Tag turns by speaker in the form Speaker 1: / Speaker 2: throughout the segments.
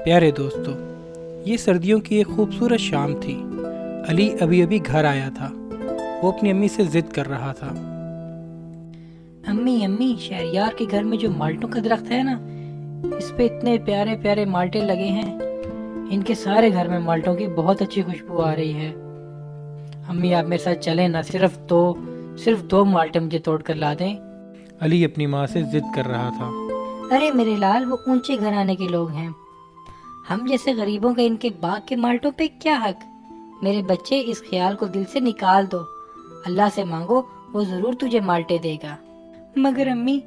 Speaker 1: پیارے دوستو، یہ سردیوں کی ایک خوبصورت شام تھی۔ علی ابھی ابھی گھر آیا تھا۔ وہ اپنی امی سے ضد کر رہا تھا۔
Speaker 2: امی شہریار کے گھر میں جو مالٹوں کا درخت ہے نا، اس پہ اتنے پیارے پیارے مالٹے لگے ہیں۔ ان کے سارے گھر میں مالٹوں کی بہت اچھی خوشبو آ رہی ہے۔ امی آپ میرے ساتھ چلیں نا، صرف دو مالٹے مجھے توڑ کر لا دیں۔
Speaker 1: علی اپنی ماں سے ضد کر رہا تھا۔
Speaker 2: ارے میرے لال، وہ اونچے گھرانے کے لوگ ہیں، ہم جیسے غریبوں کا ان کے باغ کے مالٹوں پہ کیا حق؟ میرے بچے، اس خیال کو دل سے نکال دو۔ اللہ سے مانگو، وہ ضرور تجھے مالٹے دے گا۔ مگر امی،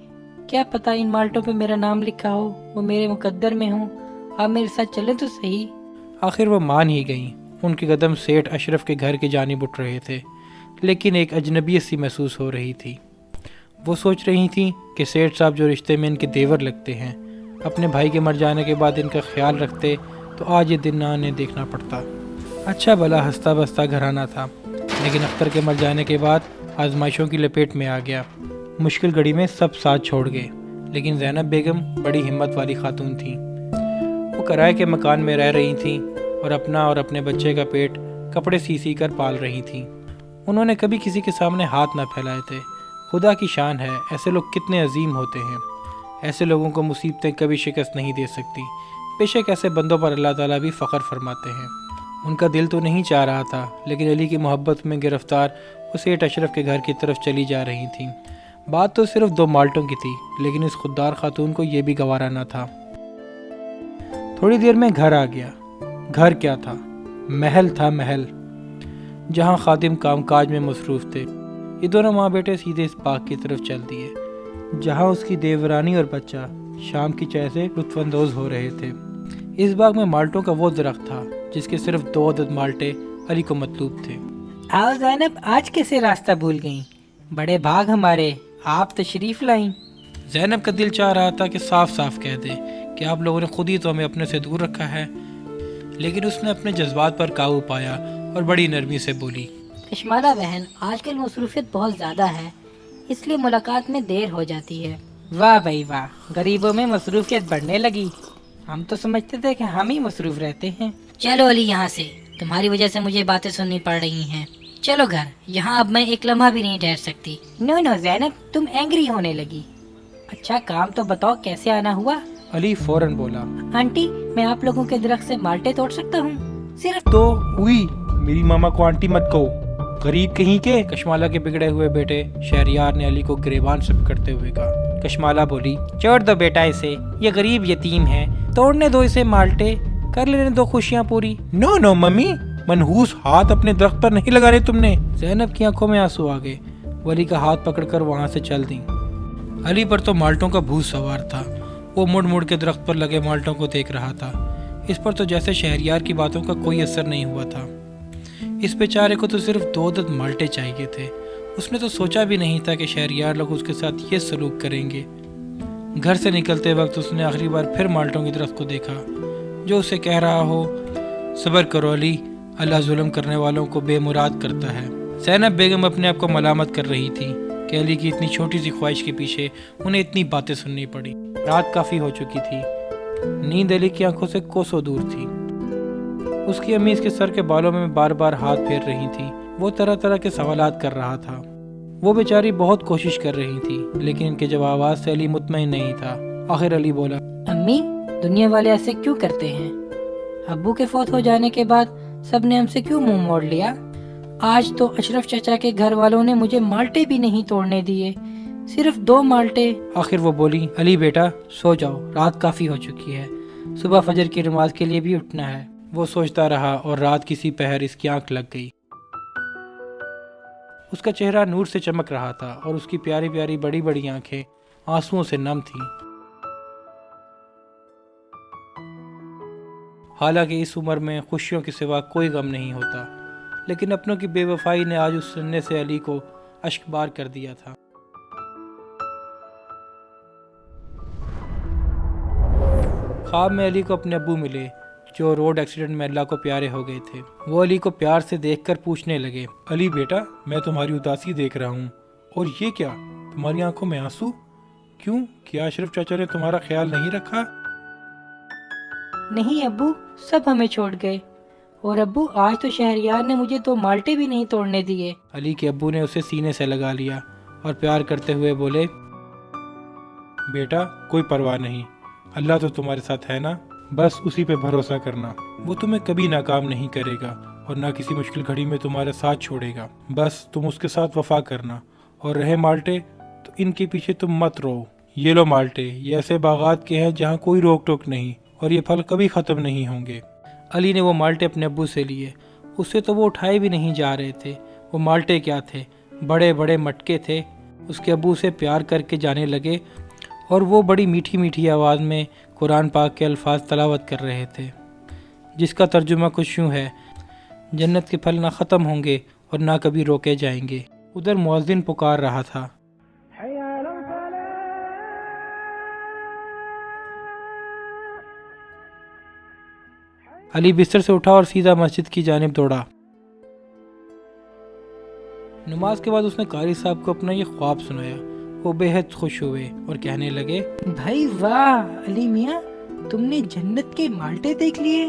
Speaker 2: کیا پتا ان مالٹوں پہ میرا نام لکھا ہو، وہ میرے مقدر میں ہوں۔ آپ میرے ساتھ چلیں تو صحیح۔
Speaker 1: آخر وہ مان ہی گئیں۔ ان کے قدم سیٹھ اشرف کے گھر کی جانب اٹھ رہے تھے، لیکن ایک اجنبیت سی محسوس ہو رہی تھی۔ وہ سوچ رہی تھیں کہ سیٹھ صاحب جو رشتے میں ان کے دیور لگتے ہیں، اپنے بھائی کے مر جانے کے بعد ان کا خیال رکھتے تو آج یہ دن نہ انہیں دیکھنا پڑتا۔ اچھا بھلا ہنستا بستا گھرانہ تھا، لیکن اختر کے مر جانے کے بعد آزمائشوں کی لپیٹ میں آ گیا۔ مشکل گھڑی میں سب ساتھ چھوڑ گئے، لیکن زینب بیگم بڑی ہمت والی خاتون تھیں۔ وہ کرائے کے مکان میں رہ رہی تھیں اور اپنا اور اپنے بچے کا پیٹ کپڑے سی کر پال رہی تھیں۔ انہوں نے کبھی کسی کے سامنے ہاتھ نہ پھیلائے تھے۔ خدا کی شان ہے، ایسے لوگ کتنے عظیم ہوتے ہیں۔ ایسے لوگوں کو مصیبتیں کبھی شکست نہیں دے سکتی۔ بے شک ایسے بندوں پر اللہ تعالیٰ بھی فخر فرماتے ہیں۔ ان کا دل تو نہیں چاہ رہا تھا، لیکن علی کی محبت میں گرفتار وہ سیٹھ اشرف کے گھر کی طرف چلی جا رہی تھیں۔ بات تو صرف 2 مالٹوں کی تھی، لیکن اس خوددار خاتون کو یہ بھی گوارا نہ تھا۔ تھوڑی دیر میں گھر آ گیا۔ گھر کیا تھا؟ محل تھا، محل، جہاں خادم کام کاج میں مصروف تھے۔ یہ دونوں ماں بیٹے سیدھے اس باغ کی طرف چل دیے، جہاں اس کی دیورانی اور بچہ شام کی چائے سے لطف اندوز ہو رہے تھے۔ اس باغ میں مالٹوں کا وہ درخت تھا جس کے صرف 2 عدد مالٹے علی کو مطلوب تھے۔
Speaker 2: آؤ زینب، آج کیسے راستہ بھول گئیں؟ بڑے بھاگ ہمارے، آپ تشریف لائیں۔
Speaker 1: زینب کا دل چاہ رہا تھا کہ صاف صاف کہہ دے کہ آپ لوگوں نے خود ہی تو ہمیں اپنے سے دور رکھا ہے، لیکن اس نے اپنے جذبات پر قابو پایا اور بڑی نرمی سے بولی،
Speaker 2: کشمالہ بہن، آج کل مصروفیت بہت زیادہ ہے، اس لیے ملاقات میں دیر ہو جاتی ہے۔ واہ بھائی واہ، غریبوں میں مصروفیت بڑھنے لگی۔ ہم تو سمجھتے تھے کہ ہم ہی مصروف رہتے ہیں۔ چلو علی، یہاں سے، تمہاری وجہ سے مجھے باتیں سننی پڑ رہی ہیں۔ چلو گھر، یہاں اب میں ایک لمحہ بھی نہیں ٹھہر سکتی۔ نو زینب، تم اینگری ہونے لگی۔ اچھا کام تو بتاؤ، کیسے آنا ہوا؟
Speaker 1: علی فوراً بولا،
Speaker 2: آنٹی، میں آپ لوگوں کے درخت سے مالٹے توڑ سکتا ہوں؟ صرف
Speaker 1: تو ہوئی، میری ماما کو آنٹی مت کہو، غریب کہیں کے۔ کشمالہ کے بگڑے ہوئے بیٹے شہریار نے علی کو گریبان سے پکڑتے ہوئے کہا۔ کشمالہ بولی، چھوڑ دو بیٹا اسے، یہ غریب یتیم ہے، توڑنے دو اسے مالٹے، کر لینے دو خوشیاں پوری۔ نو ممی، منحوس ہاتھ اپنے درخت پر نہیں لگانے تم نے۔ زینب کی آنکھوں میں آنسو آ گئے۔ وہ علی کا ہاتھ پکڑ کر وہاں سے چل دیں۔ علی پر تو مالٹوں کا بھوت سوار تھا۔ وہ مڑ کے درخت پر لگے مالٹوں کو دیکھ رہا تھا۔ اس پر تو جیسے شہریار کی باتوں کا کوئی اثر نہیں ہوا تھا۔ اس بیچارے کو تو صرف 2 عدد مالٹے چاہیے تھے۔ اس نے تو سوچا بھی نہیں تھا کہ شہریار لوگ اس کے ساتھ یہ سلوک کریں گے۔ گھر سے نکلتے وقت اس نے آخری بار پھر مالٹوں کی درخت کو دیکھا، جو اسے کہہ رہا ہو، صبر کرو علی، اللہ ظلم کرنے والوں کو بے مراد کرتا ہے۔ زینب بیگم اپنے آپ کو ملامت کر رہی تھی کہ علی کی اتنی چھوٹی سی خواہش کے پیچھے انہیں اتنی باتیں سننی پڑی۔ رات کافی ہو چکی تھی، نیند علی کی آنکھوں سے کوسوں دور تھی۔ اس کی امی اس کے سر کے بالوں میں بار بار ہاتھ پھیر رہی تھی۔ وہ طرح طرح کے سوالات کر رہا تھا۔ وہ بیچاری بہت کوشش کر رہی تھی، لیکن ان کے جوابات سے علی مطمئن نہیں تھا۔ آخر علی بولا،
Speaker 2: امی، دنیا والے ایسے کیوں کرتے ہیں؟ ابو کے فوت ہو جانے کے بعد سب نے ہم سے کیوں منہ موڑ لیا؟ آج تو اشرف چچا کے گھر والوں نے مجھے مالٹے بھی نہیں توڑنے دیے، صرف 2 مالٹے۔
Speaker 1: آخر وہ بولی، علی بیٹا سو جاؤ، رات کافی ہو چکی ہے، صبح فجر کی نماز کے لیے بھی اٹھنا ہے۔ وہ سوچتا رہا اور رات کسی پہر اس کی آنکھ لگ گئی۔ اس کا چہرہ نور سے چمک رہا تھا اور اس کی پیاری پیاری بڑی بڑی آنکھیں آنسوؤں سے نم تھیں۔ حالانکہ اس عمر میں خوشیوں کے سوا کوئی غم نہیں ہوتا، لیکن اپنوں کی بے وفائی نے آج اس سننے سے علی کو اشک بار کر دیا تھا۔ خواب میں علی کو اپنے ابو ملے، جو روڈ ایکسیڈنٹ میں اللہ کو پیارے ہو گئے تھے۔ وہ علی کو پیار سے دیکھ کر پوچھنے لگے، علی بیٹا، میں تمہاری اداسی دیکھ رہا ہوں، اور یہ کیا، تمہاری آنکھوں میں آنسو کیوں؟ کیا اشرف چاچا نے تمہارا خیال نہیں رکھا؟
Speaker 2: نہیں ابو، سب ہمیں چھوڑ گئے، اور ابو آج تو شہریار نے مجھے 2 مالٹے بھی نہیں توڑنے دیے۔
Speaker 1: علی کے ابو نے اسے سینے سے لگا لیا اور پیار کرتے ہوئے بولے، بیٹا کوئی پرواہ نہیں، اللہ تو تمہارے ساتھ ہے نا، بس اسی پہ بھروسہ کرنا، وہ تمہیں کبھی ناکام نہیں کرے گا اور نہ کسی مشکل گھڑی میں تمہارا ساتھ چھوڑے گا، بس تم اس کے ساتھ وفا کرنا۔ اور رہے مالٹے تو ان کے پیچھے تم مت رو، یہ لو مالٹے، یہ ایسے باغات کے ہیں جہاں کوئی روک ٹوک نہیں اور یہ پھل کبھی ختم نہیں ہوں گے۔ علی نے وہ مالٹے اپنے ابو سے لیے، اس سے تو وہ اٹھائے بھی نہیں جا رہے تھے۔ وہ مالٹے کیا تھے، بڑے بڑے مٹکے تھے۔ اس کے ابو سے پیار کر کے جانے لگے اور وہ بڑی میٹھی میٹھی آواز میں قرآن پاک کے الفاظ تلاوت کر رہے تھے، جس کا ترجمہ کچھ یوں ہے، جنت کے پھل نہ ختم ہوں گے اور نہ کبھی روکے جائیں گے۔ ادھر مؤذن پکار رہا تھا، علی بستر سے اٹھا اور سیدھا مسجد کی جانب دوڑا۔ نماز کے بعد اس نے قاری صاحب کو اپنا یہ خواب سنایا۔ وہ بے حد خوش ہوئے اور کہنے لگے،
Speaker 2: بھائی واہ علی میاں، تم نے جنت کے مالٹے دیکھ لیے۔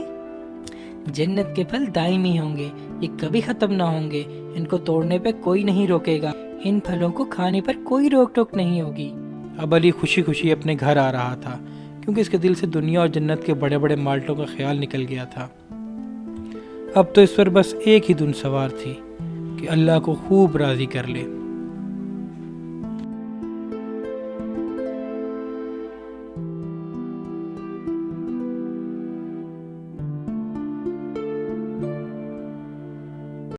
Speaker 2: جنت کے پھل دائمی ہوں گے، یہ کبھی ختم نہ ہوں گے، ان کو توڑنے پہ کوئی نہیں روکے گا، ان پھلوں کو کھانے پر کوئی روک ٹوک نہیں ہوگی۔
Speaker 1: اب علی خوشی خوشی اپنے گھر آ رہا تھا، کیونکہ اس کے دل سے دنیا اور جنت کے بڑے بڑے مالٹوں کا خیال نکل گیا تھا۔ اب تو اس پر بس ایک ہی دھن سوار تھی کہ اللہ کو خوب راضی کر لے۔